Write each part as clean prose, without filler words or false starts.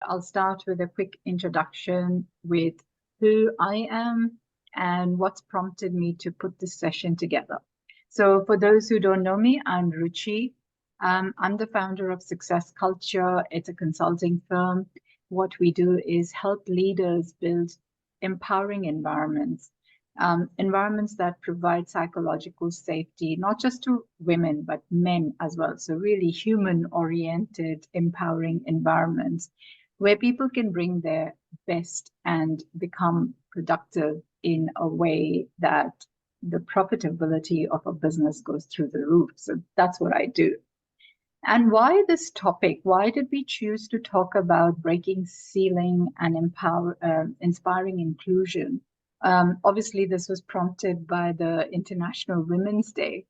I'll start with a quick introduction with who I am and what's prompted me to put this session together. So for those who don't know me, I'm Ruchi. I'm the founder of Success Culture. It's a consulting firm. What we do is help leaders build empowering environments, environments that provide psychological safety, not just to women, but men as well. So really human-oriented, empowering environments where people can bring their best and become productive in a way that the profitability of a business goes through the roof. So that's what I do. And why this topic? Why did we choose to talk about breaking ceiling and inspiring inclusion? Obviously, this was prompted by the International Women's Day,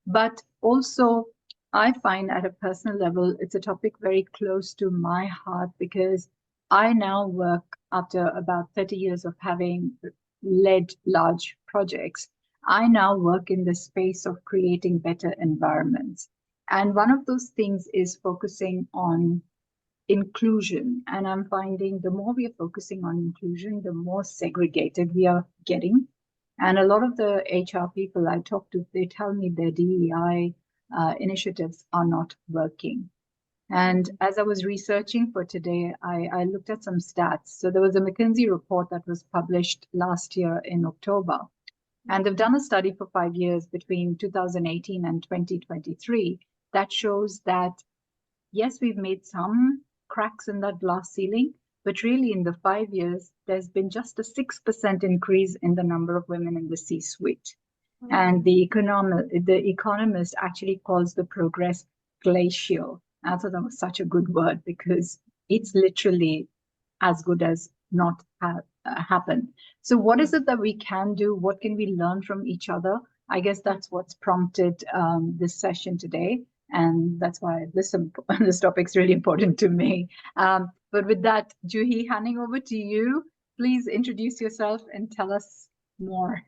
but also I find at a personal level, it's a topic very close to my heart because I now work after about 30 years of having led large projects. I now work in the space of creating better environments. And one of those things is focusing on inclusion. And I'm finding the more we are focusing on inclusion, the more segregated we are getting. And a lot of the HR people I talk to, they tell me their DEI initiatives are not working. And as I was researching for today, I looked at some stats. So there was a McKinsey report that was published last year in October. And they've done a study for 5 years between 2018 and 2023 that shows that, yes, we've made some cracks in that glass ceiling, but really in the 5 years, there's been just a 6% increase in the number of women in the C-suite. Mm-hmm. And the economist actually calls the progress glacial. I thought that was such a good word because it's literally as good as not happen. So what is it that we can do? What can we learn from each other? I guess that's what's prompted this session today. And that's why this topic's really important to me. But with that, Juhi, handing over to you, please introduce yourself and tell us more.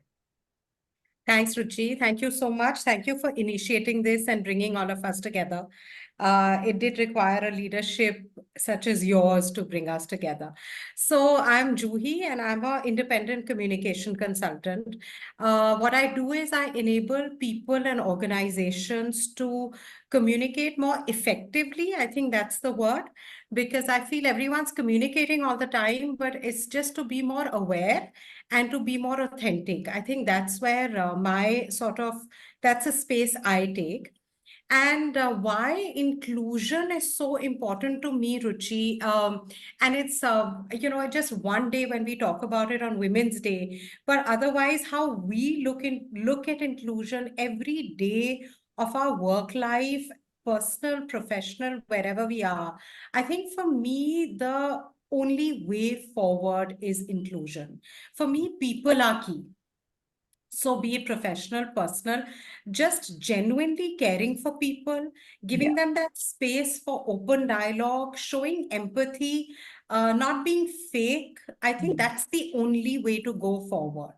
Thanks, Ruchi. Thank you so much. Thank you for initiating this and bringing all of us together. It did require a leadership such as yours to bring us together. So I'm Juhi and I'm an independent communication consultant. What I do is I enable people and organizations to communicate more effectively. I think that's the word, because I feel everyone's communicating all the time, but it's just to be more aware and to be more authentic. I think that's where that's a space I take. And why inclusion is so important to me, Ruchi. And it's, just one day when we talk about it on Women's Day, but otherwise how we look at inclusion every day of our work life, personal, professional, wherever we are. I think for me, the only way forward is inclusion. For me, people are key. So be it professional, personal, just genuinely caring for people, giving them that space for open dialogue, showing empathy, not being fake. I think that's the only way to go forward.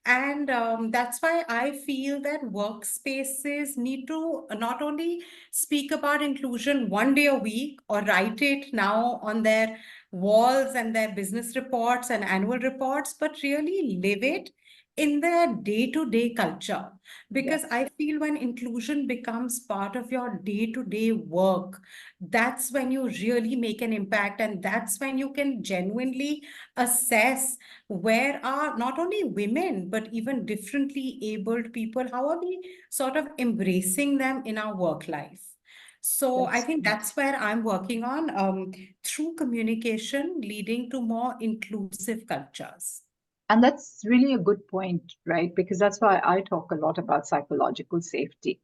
And that's why I feel that workspaces need to not only speak about inclusion one day a week or write it now on their walls and their business reports and annual reports, but really live it in their day-to-day culture. Because I feel when inclusion becomes part of your day-to-day work, that's when you really make an impact. And that's when you can genuinely assess where are not only women, but even differently abled people, how are we sort of embracing them in our work life? So I think that's where I'm working on through communication, leading to more inclusive cultures. And that's really a good point, right? Because that's why I talk a lot about psychological safety.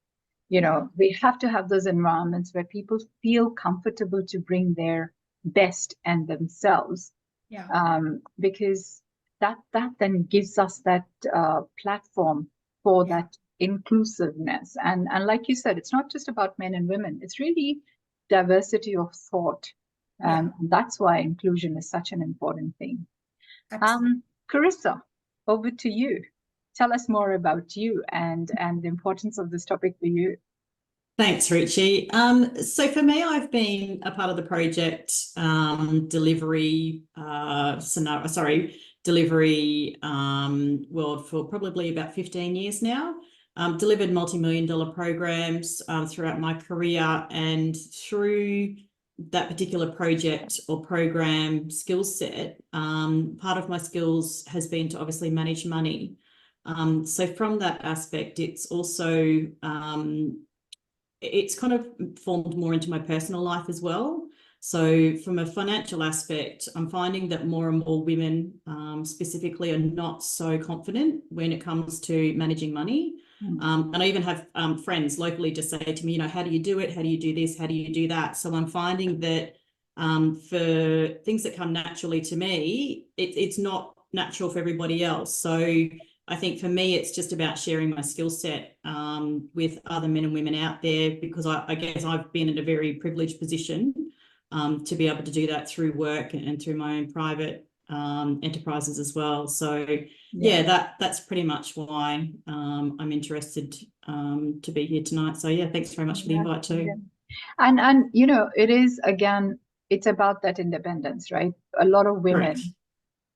You know, we have to have those environments where people feel comfortable to bring their best and themselves. Because that then gives us that platform for that inclusiveness. And like you said, it's not just about men and women. It's really diversity of thought. That's why inclusion is such an important thing. Carissa, over to you. Tell us more about you and the importance of this topic for you. Thanks, Richie. So for me, I've been a part of the project delivery world for probably about 15 years now. Delivered multi-million-dollar programs throughout my career, and through that particular project or program skill set, part of my skills has been to obviously manage money. So from that aspect, it's also it's kind of formed more into my personal life as well. So from a financial aspect, I'm finding that more and more women specifically are not so confident when it comes to managing money. And I even have friends locally just say to me, how do you do it? How do you do this? How do you do that? So I'm finding that for things that come naturally to me, it's not natural for everybody else. So I think for me, it's just about sharing my skill set with other men and women out there, because I guess I've been in a very privileged position to be able to do that through work and through my own private enterprises as well. So yeah, that's pretty much why I'm interested to be here tonight. So yeah, thanks very much for the invite too. And it is, again, it's about that independence, right? A lot of women. Correct.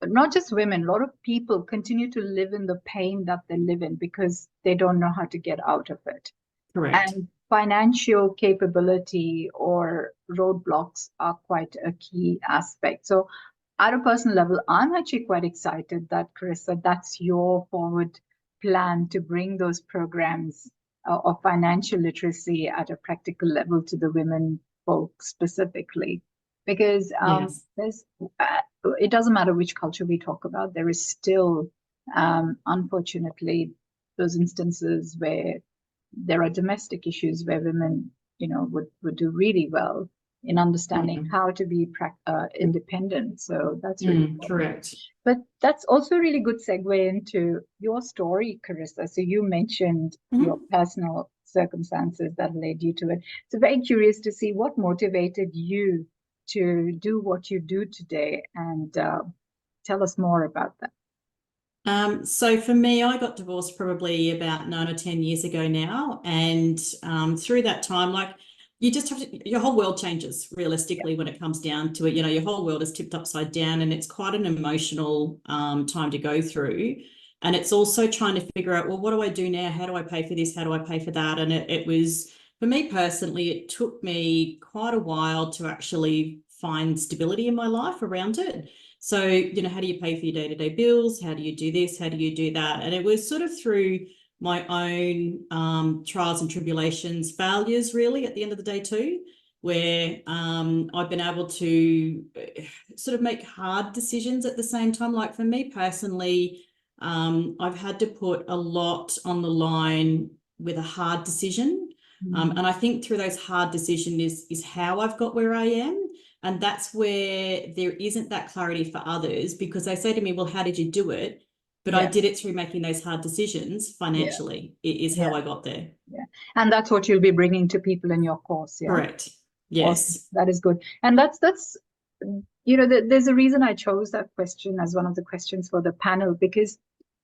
Not just women, a lot of people continue to live in the pain that they live in because they don't know how to get out of it. Correct. And financial capability or roadblocks are quite a key aspect. So at a personal level, I'm actually quite excited that, Carissa, that's your forward plan to bring those programs of financial literacy at a practical level to the women folks specifically. Because there's it doesn't matter which culture we talk about, there is still, unfortunately, those instances where there are domestic issues where women, would do really well in understanding how to be independent. So that's really correct. But that's also a really good segue into your story, Carissa. So you mentioned your personal circumstances that led you to it. So very curious to see what motivated you to do what you do today, and tell us more about that. So for me, I got divorced probably about 9 or 10 years ago now. And through that time, you just have to, your whole world changes realistically when it comes down to it. Your whole world is tipped upside down, and it's quite an emotional time to go through. And it's also trying to figure out, well, what do I do now? How do I pay for this? How do I pay for that? And it was, for me personally, it took me quite a while to actually find stability in my life around it. So, how do you pay for your day-to-day bills? How do you do this? How do you do that? And it was sort of through my own trials and tribulations, failures really at the end of the day too, where I've been able to sort of make hard decisions at the same time. Like for me personally, I've had to put a lot on the line with a hard decision. And I think through those hard decisions is how I've got where I am. And that's where there isn't that clarity for others, because they say to me, well, how did you do it? But I did it through making those hard decisions financially. It is how I got there. Yeah. And that's what you'll be bringing to people in your course. Yeah. Correct. Yes. Awesome. That is good. And that's there's a reason I chose that question as one of the questions for the panel, because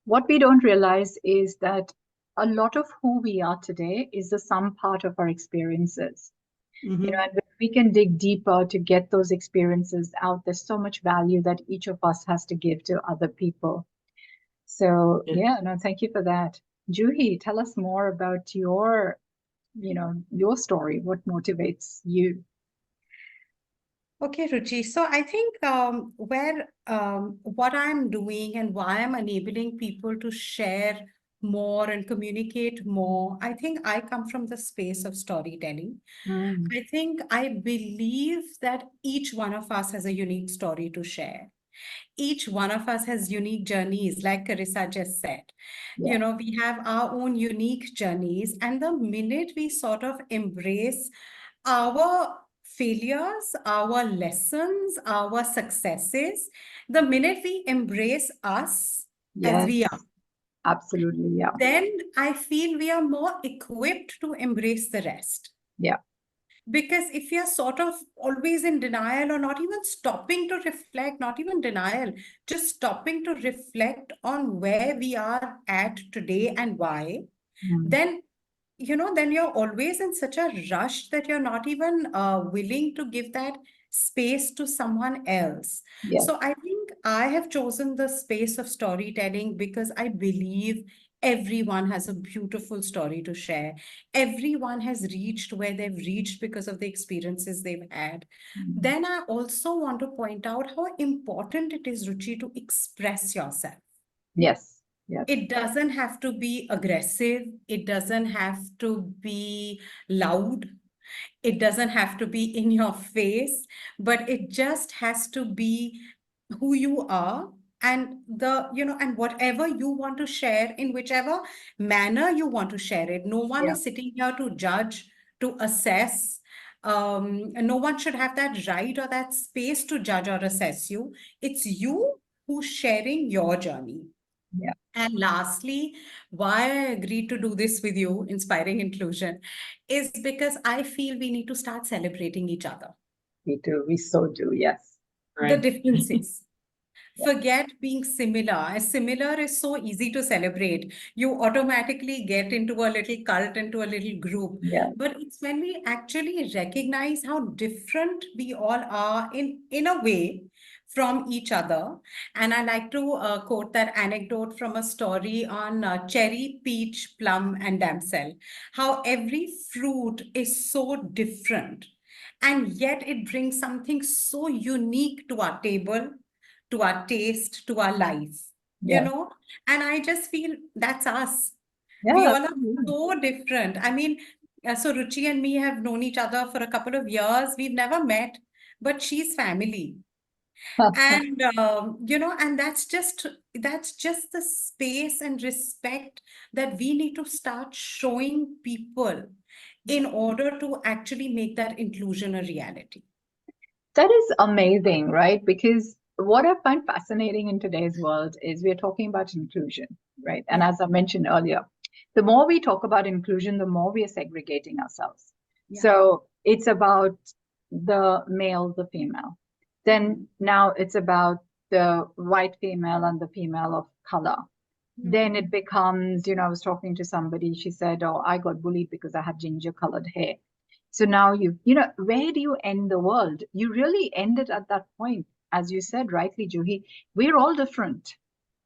what we don't realize is that a lot of who we are today is the sum part of our experiences. And when we can dig deeper to get those experiences out, there's so much value that each of us has to give to other people. So thank you for that. Juhi, tell us more about your story. What motivates you? Okay, Ruchi. So I think what I'm doing and why I'm enabling people to share more and communicate more, I think I come from the space of storytelling. I think I believe that each one of us has a unique story to share. Each one of us has unique journeys, like Carissa just said. We have our own unique journeys. And the minute we sort of embrace our failures, our lessons, our successes, the minute we embrace us as we are, absolutely, then I feel we are more equipped to embrace the rest. Because if you're sort of always in denial, or not even stopping to reflect, not even denial, just stopping to reflect on where we are at today and why, then then you're always in such a rush that you're not even willing to give that space to someone else. Yes. So I think I have chosen the space of storytelling because I believe everyone has a beautiful story to share. Everyone has reached where they've reached because of the experiences they've had. Then I also want to point out how important it is, Ruchi, to express yourself. Yes. Yes. It doesn't have to be aggressive. It doesn't have to be loud. It doesn't have to be in your face, but it just has to be who you are, and and whatever you want to share in whichever manner you want to share it. No one Yeah. is sitting here to judge, to assess. And no one should have that right or that space to judge or assess you. It's you who's sharing your journey. Yeah. And lastly, why I agreed to do this with you, Inspiring Inclusion, is because I feel we need to start celebrating each other. We do. We so do. Yes. The Right. differences. Yeah. Forget being similar. As similar is so easy to celebrate. You automatically get into a little cult, into a little group. Yeah. But it's when we actually recognize how different we all are in a way from each other. And I like to quote that anecdote from a story on cherry, peach, plum, and damsel. How every fruit is so different, and yet it brings something so unique to our table, to our taste, to our life, Yeah. and I just feel that's us. We Yeah. all are so different. I mean, so Ruchi and me have known each other for a couple of years. We've never met, but she's family. And and that's just the space and respect that we need to start showing people in order to actually make that inclusion a reality. That is amazing, right? Because what I find fascinating in today's world is we're talking about inclusion, right? And Yeah. as I mentioned earlier, the more we talk about inclusion, the more we are segregating ourselves. Yeah. So it's about the male, the female. Then now it's about the white female and the female of color. Then it becomes, I was talking to somebody, she said, oh, I got bullied because I had ginger colored hair. So now where do you end the world? You really end it at that point. As you said rightly, Juhi, we're all different.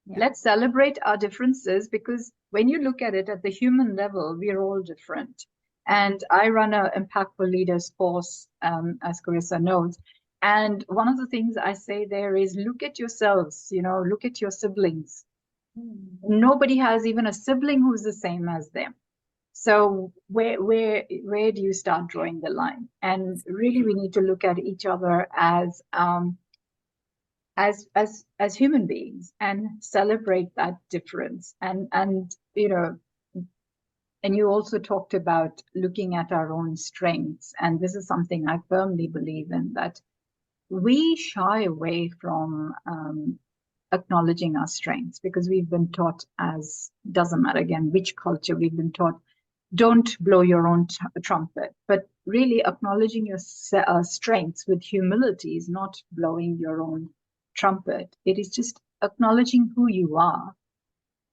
Yeah. Let's celebrate our differences, because when you look at it at the human level, we're all different. And I run an Impactful Leaders course, as Carissa knows. And one of the things I say there is look at yourselves, look at your siblings. Nobody has even a sibling who's the same as them. So where do you start drawing the line? And really, we need to look at each other as human beings and celebrate that difference. And you also talked about looking at our own strengths. And this is something I firmly believe in, that we shy away from acknowledging our strengths because we've been taught, as doesn't matter again which culture, we've been taught, don't blow your own trumpet. But really acknowledging your strengths with humility is not blowing your own trumpet. It is just acknowledging who you are,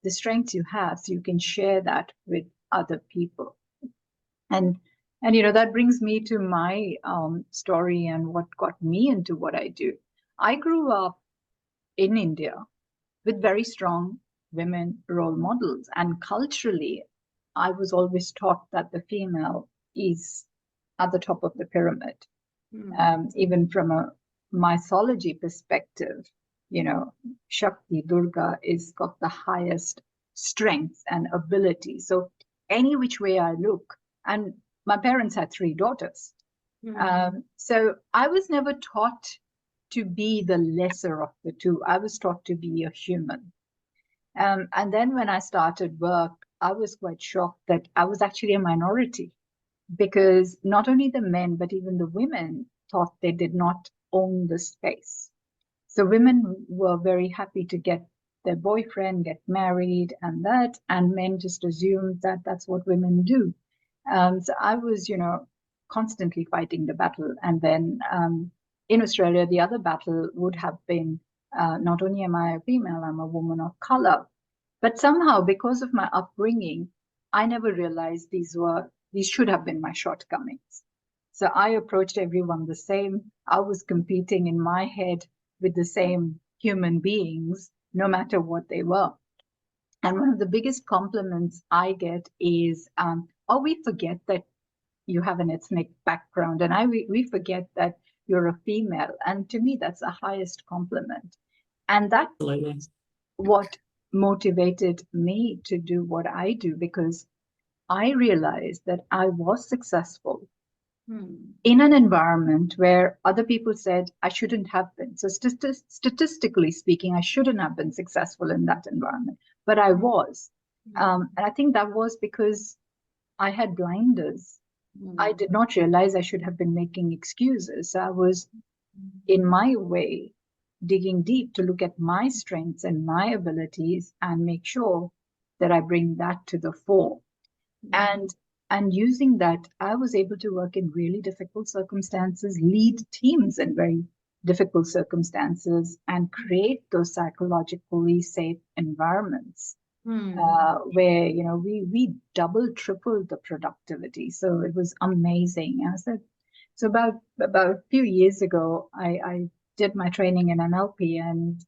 the strengths you have, so you can share that with other people. And that brings me to my story and what got me into what I do. I grew up in India with very strong women role models. And culturally, I was always taught that the female is at the top of the pyramid. Even from a mythology perspective, Shakti, Durga, is got the highest strength and ability. So any which way I look, and my parents had 3 daughters. So I was never taught to be the lesser of the two. I was taught to be a human. And then when I started work, I was quite shocked that I was actually a minority, because not only the men, but even the women thought they did not own the space. So women were very happy to get their boyfriend, get married and that, and men just assumed that that's what women do. So I was, constantly fighting the battle. And then in Australia, the other battle would have been, not only am I a female, I'm a woman of color. But somehow, because of my upbringing, I never realized these should have been my shortcomings. So I approached everyone the same. I was competing in my head with the same human beings, no matter what they were. And one of the biggest compliments I get is, we forget that you have an ethnic background, and we forget that you're a female. And to me, that's the highest compliment. And that's Absolutely. what motivated me to do what I do, because I realized that I was successful in an environment where other people said I shouldn't have been. So statistically speaking, I shouldn't have been successful in that environment, but I was. And I think that was because I had blinders. I did not realize I should have been making excuses. So I was, in my way, digging deep to look at my strengths and my abilities and make sure that I bring that to the fore. And using that, I was able to work in really difficult circumstances, lead teams in very difficult circumstances, and create those psychologically safe environments where, you know, we double, tripled the productivity. So it was amazing. I said, so about a few years ago, I did my training in NLP and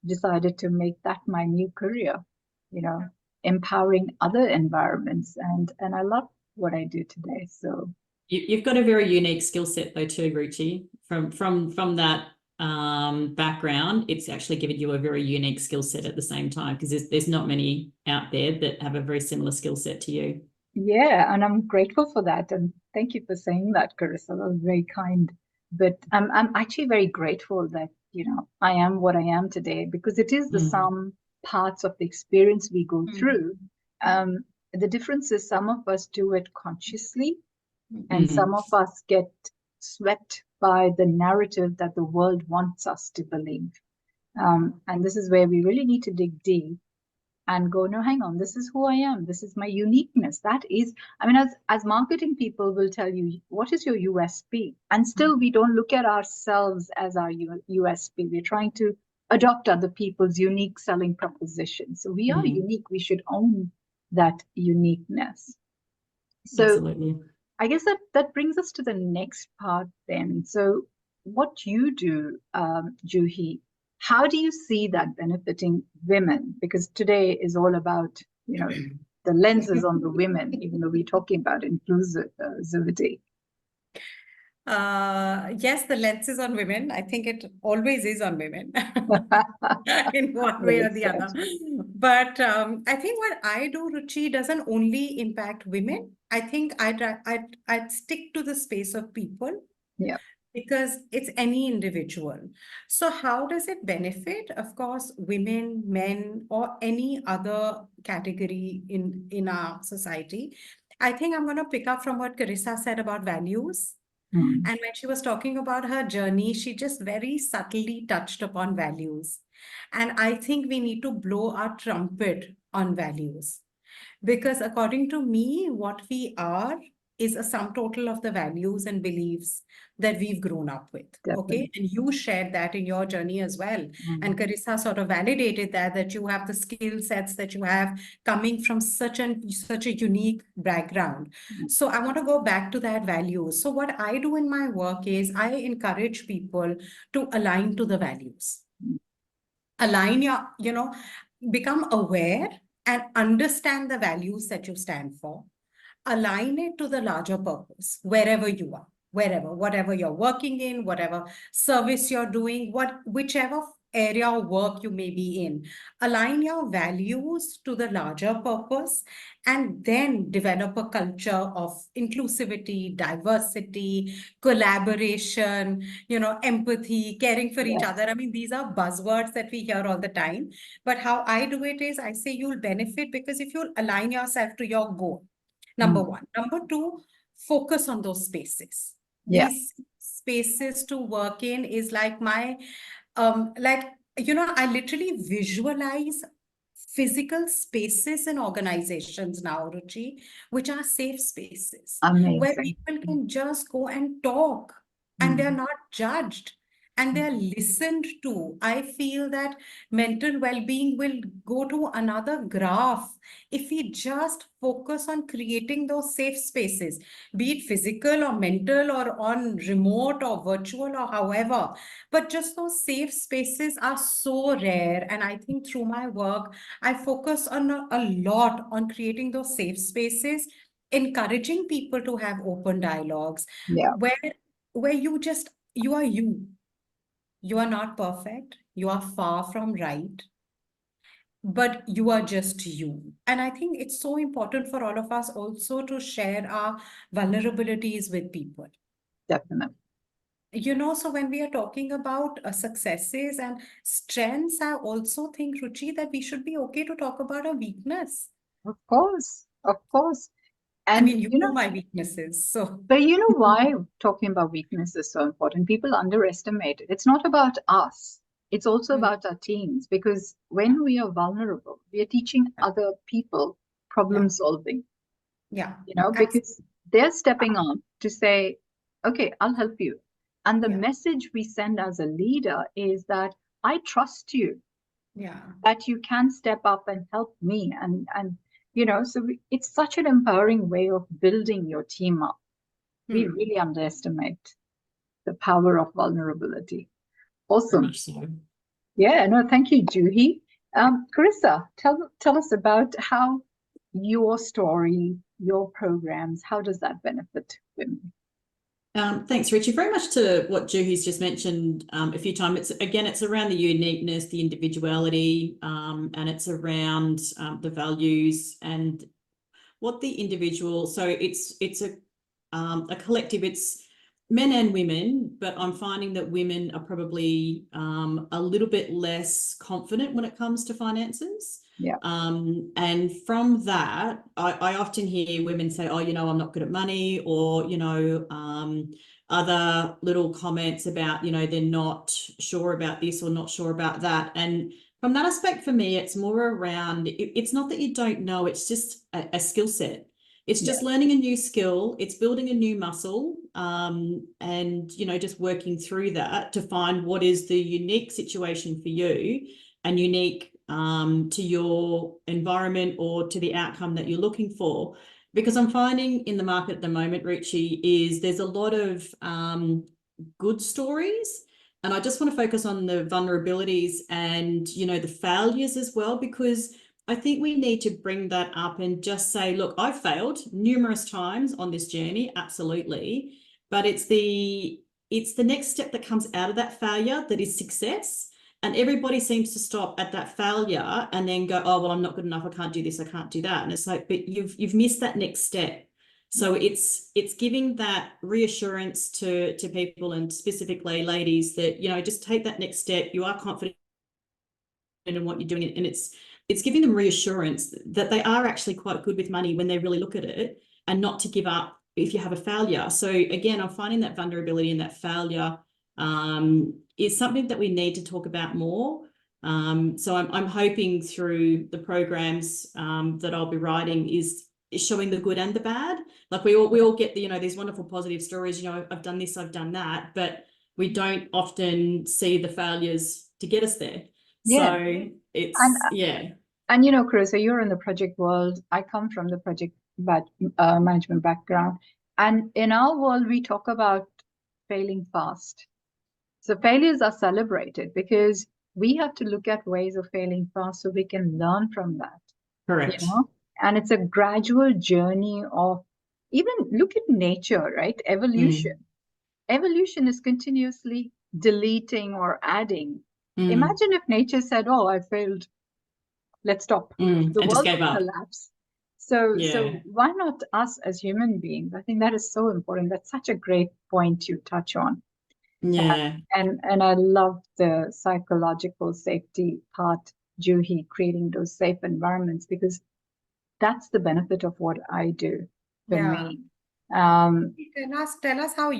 decided to make that my new career, you know, empowering other environments. And I love what I do today. So You've got a very unique skill set though too, Ruchi. From that background, it's actually given you a very unique skill set at the same time, because there's not many out there that have a very similar skill set to you. Yeah, and I'm grateful for that. And thank you for saying that, Carissa. That was very kind. But I'm actually very grateful that, you know, I am what I am today, because it is the sum parts of the experience we go through. The difference is some of us do it consciously, and some of us get swept by the narrative that the world wants us to believe. And this is where we really need to dig deep and go, no, hang on, this is who I am. This is my uniqueness. That is, I mean, as marketing people will tell you, what is your USP? And still we don't look at ourselves as our USP. We're trying to adopt other people's unique selling propositions. So we are unique. We should own that uniqueness. So absolutely. I guess that brings us to the next part then. So what you do, Juhi, how do you see that benefiting women? Because today is all about, you know, the lenses on the women, even though we're talking about inclusivity. Yes, the lens is on women. I think it always is on women in one way or the other. But I think what I do, Ruchi, doesn't only impact women. I think I'd stick to the space of people. Yeah. Because it's any individual. So how does it benefit? Of course, women, men, or any other category in our society. I think I'm going to pick up from what Carissa said about values. And when she was talking about her journey, she just very subtly touched upon values. And I think we need to blow our trumpet on values. Because according to me, what we are is a sum total of the values and beliefs that we've grown up with. Definitely. Okay. And you shared that in your journey as well. And Carissa sort of validated that you have the skill sets that you have coming from such a unique background. So I want to go back to that value. So what I do in my work is I encourage people to align to the values. Align your, become aware and understand the values that you stand for. Align it to the larger purpose, wherever you are, whatever you're working in, whatever service you're doing, whichever area of work you may be in. Align your values to the larger purpose and then develop a culture of inclusivity, diversity, collaboration, empathy, caring for each other. I mean, these are buzzwords that we hear all the time. But how I do it is I say you'll benefit because if you align yourself to your goal, number one. Number two, focus on those spaces. Yeah. These spaces to work in is like my, I literally visualize physical spaces in organizations now, Ruchi, which are safe spaces. Amazing. Where people can just go and talk and they're not judged. and they're listened to, I feel that mental well-being will go to another graph if we just focus on creating those safe spaces, be it physical or mental or on remote or virtual or however. But just those safe spaces are so rare. And I think through my work, I focus on a lot on creating those safe spaces, encouraging people to have open dialogues Yeah, where you are you. You are not perfect. You are far from right, but you are just you. And I think it's so important for all of us also to share our vulnerabilities with people. definitely. So when we are talking about successes and strengths, I also think, Ruchi, that we should be okay to talk about our weakness. Of course, of course. I And mean, you know my weaknesses, so. but you know why talking about weakness is so important? People underestimate it. It's not about us. It's also Mm, about our teams, because when we are vulnerable, we are teaching other people problem yeah, solving, yeah, because they're stepping up to say, okay, I'll help you. And the yeah, message we send as a leader is that I trust you, yeah. that you can step up and help me. It's such an empowering way of building your team up. We Hmm. really underestimate the power of vulnerability. Very Awesome. much so. Yeah, no, thank you, Juhi. Carissa, tell us about how your story, your programs, how does that benefit women? Thanks, Richie. Very much to what Juhi's just mentioned a few times. It's around the uniqueness, the individuality, and it's around the values and what the individual. So it's a collective. It's men and women, but I'm finding that women are probably a little bit less confident when it comes to finances. Yeah. And from that, I often hear women say, oh, I'm not good at money, or, other little comments about, they're not sure about this or not sure about that. And from that aspect, for me, it's more around, it's not that you don't know, it's just a skill set. It's just learning a new skill, it's building a new muscle, and, just working through that to find what is the unique situation for you and unique to your environment or to the outcome that you're looking for. Because I'm finding in the market at the moment, Richie, is there's a lot of good stories. And I just want to focus on the vulnerabilities and, the failures as well, because I think we need to bring that up and just say, look, I've failed numerous times on this journey, absolutely. But it's the next step that comes out of that failure that is success. And everybody seems to stop at that failure and then go, oh, well, I'm not good enough. I can't do this. I can't do that. And it's like, but you've missed that next step. So it's giving that reassurance to people, and specifically ladies, that, just take that next step. You are confident in what you're doing. And it's giving them reassurance that they are actually quite good with money when they really look at it, and not to give up if you have a failure. So again, I'm finding that vulnerability and that failure is something that we need to talk about more. So I'm hoping through the programs that I'll be writing is showing the good and the bad. Like we all get these wonderful positive stories, I've done this, I've done that, but we don't often see the failures to get us there. Yeah. So it's, And Carissa, you're in the project world. I come from the project management background. And in our world, we talk about failing fast. So failures are celebrated because we have to look at ways of failing fast so we can learn from that. correct. And it's a gradual journey of, even look at nature, right? Evolution. Evolution is continuously deleting or adding. Imagine if nature said, oh, I failed, let's stop. The And just world gave would up. collapse. So Yeah. why not us as human beings? I think that is so important. That's such a great point to touch on. Yeah. And I love the psychological safety part, Juhi, creating those safe environments, because that's the benefit of what I do for me. Tell us how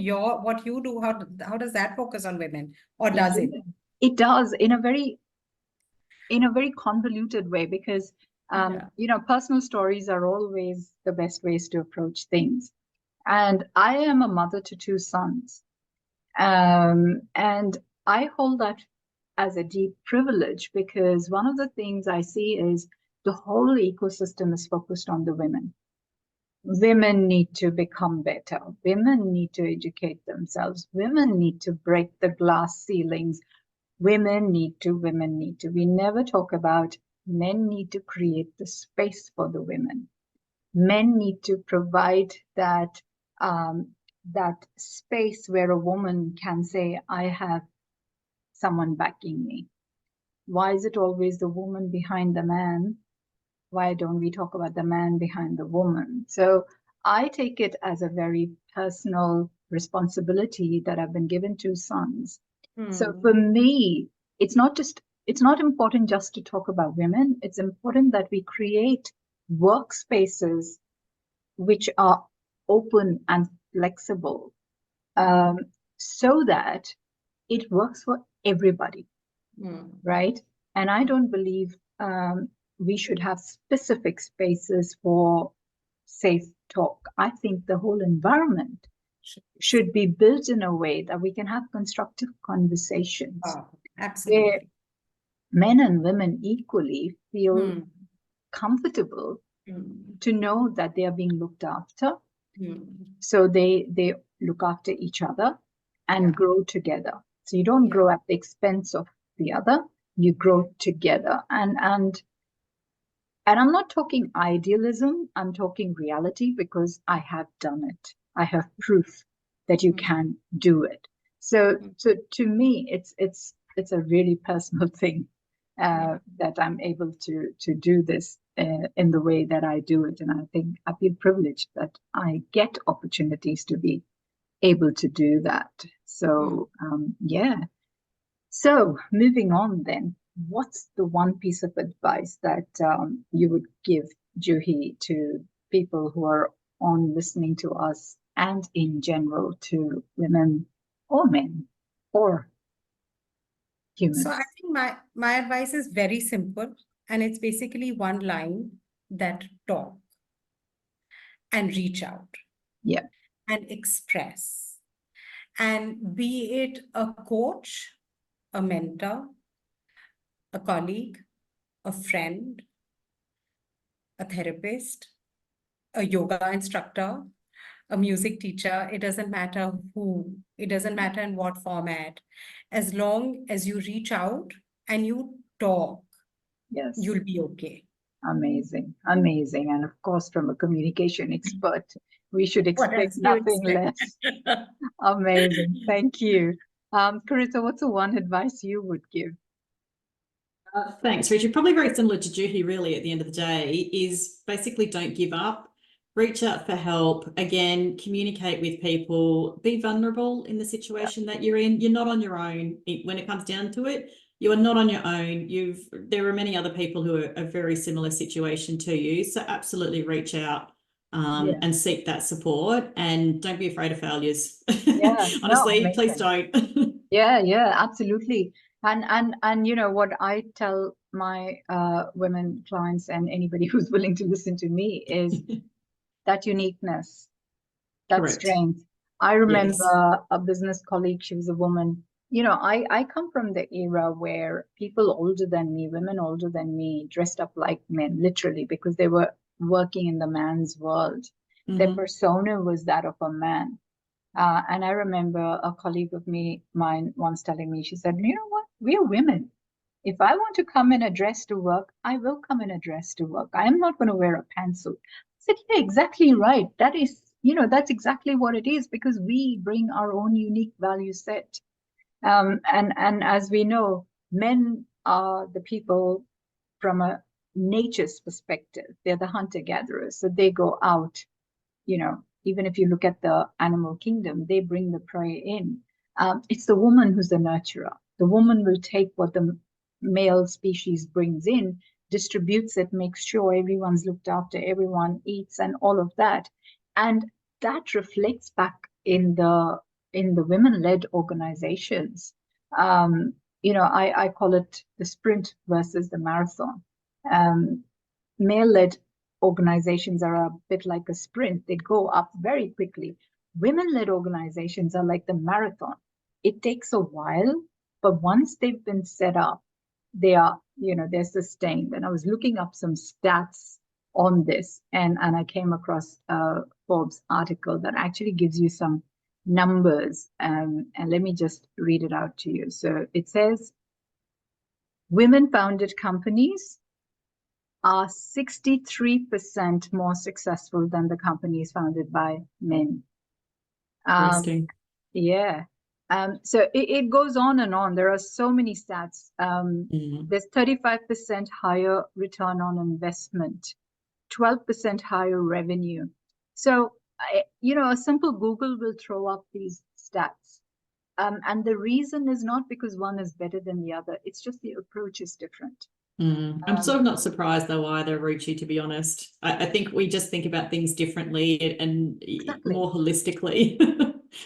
what you do, how does that focus on women, or does it? It does in a very convoluted way, because personal stories are always the best ways to approach things. And I am a mother to two sons. And I hold that as a deep privilege, because one of the things I see is the whole ecosystem is focused on the women. Women need to become better. Women need to educate themselves. Women need to break the glass ceilings. Women need to. We never talk about men need to create the space for the women. Men need to provide that that space where a woman can say, I have someone backing me. Why is it always the woman behind the man? Why don't we talk about the man behind the woman? So I take it as a very personal responsibility that I've been given 2 sons. So for me, it's not important just to talk about women. It's important that we create workspaces which are open and flexible, so that it works for everybody, right? And I don't believe we should have specific spaces for safe talk. I think the whole environment should be built in a way that we can have constructive conversations. Absolutely. Where men and women equally feel comfortable to know that they are being looked after. So they look after each other and grow together. So you don't grow at the expense of the other, you grow together. And I'm not talking idealism, I'm talking reality, because I have done it. I have proof that you can do it. So to me, it's a really personal thing that I'm able to do this in the way that I do it. And I think I feel privileged that I get opportunities to be able to do that. So yeah. So moving on then, what's the one piece of advice that you would give, Juhi, to people who are on listening to us, and in general to women or men or humans? So I think my advice is very simple, and it's basically one line: that talk and reach out. Yeah. And express. And be it a coach, a mentor, a colleague, a friend, a therapist, a yoga instructor, a music teacher, it doesn't matter who, it doesn't matter in what format. As long as you reach out and you talk, Yes. you'll be okay. Amazing. Amazing. And of course, from a communication expert, we should What expect else do you nothing less. expect? Amazing. Thank you. Carissa, what's the one advice you would give? Thanks, Richard. Probably very similar to Juhi, really, at the end of the day, is basically don't give up. Reach out for help. Again, communicate with people. Be vulnerable in the situation that you're in. You're not on your own. When it comes down to it, you are not on your own. There are many other people who are a very similar situation to you. So absolutely reach out and seek that support. And don't be afraid of failures. Yeah, Honestly, no, please don't. Yeah, absolutely. And you know what I tell my women clients and anybody who's willing to listen to me is that uniqueness, that Correct. strength. I remember a business colleague, she was a woman. You know, I come from the era where people older than me, women older than me, dressed up like men, literally, because they were working in the man's world. Their persona was that of a man. And I remember a colleague of mine once telling me, she said, you know what, we're women. If I want to come in a dress to work, I will come in a dress to work. I am not going to wear a pantsuit. I said, yeah, exactly right. That is, you know, that's exactly what it is, because we bring our own unique value set. And as we know, men are the people from a nature's perspective. They're the hunter-gatherers. So they go out, you know, even if you look at the animal kingdom, they bring the prey in. It's the woman who's the nurturer. The woman will take what the male species brings in, distributes it, makes sure everyone's looked after, everyone eats, and all of that. And that reflects back in the women-led organizations. You know, I call it the sprint versus the marathon. Male-led organizations are a bit like a sprint. They go up very quickly. Women-led organizations are like the marathon. It takes a while, But once they've been set up, they are, they're sustained. And I was looking up some stats on this, and I came across a Forbes article that actually gives you some numbers. And let me just read it out to you. So it says, women-founded companies are 63% more successful than the companies founded by men. Interesting. Yeah. So it goes on and on. There are so many stats. There's 35% higher return on investment, 12% higher revenue. So, a simple Google will throw up these stats. And the reason is not because one is better than the other. It's just the approach is different. I'm sort of not surprised though either, Ruchi, to be honest. I think we just think about things differently and Exactly. more holistically.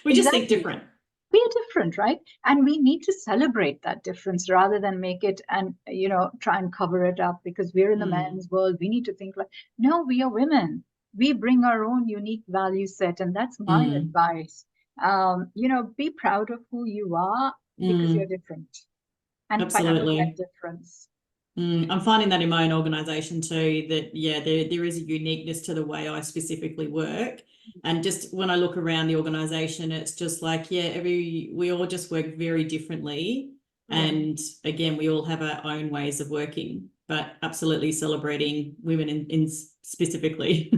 We just think different. We are different, right? And we need to celebrate that difference rather than make it and, try and cover it up because we're in the man's world. We need to think like, no, we are women. We bring our own unique value set. And that's my advice. Be proud of who you are because you're different. And Absolutely. find that difference. I'm finding that in my own organization too, that, there is a uniqueness to the way I specifically work. And just when I look around the organization, it's just like, we all just work very differently. And again, we all have our own ways of working, but absolutely celebrating women in specifically.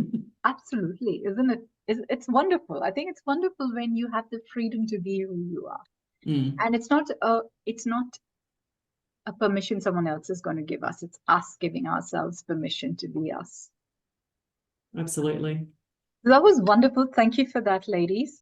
Absolutely. Isn't it? It's wonderful. I think it's wonderful when you have the freedom to be who you are. And it's not a permission someone else is going to give us. It's us giving ourselves permission to be us. Absolutely. That was wonderful. Thank you for that, ladies.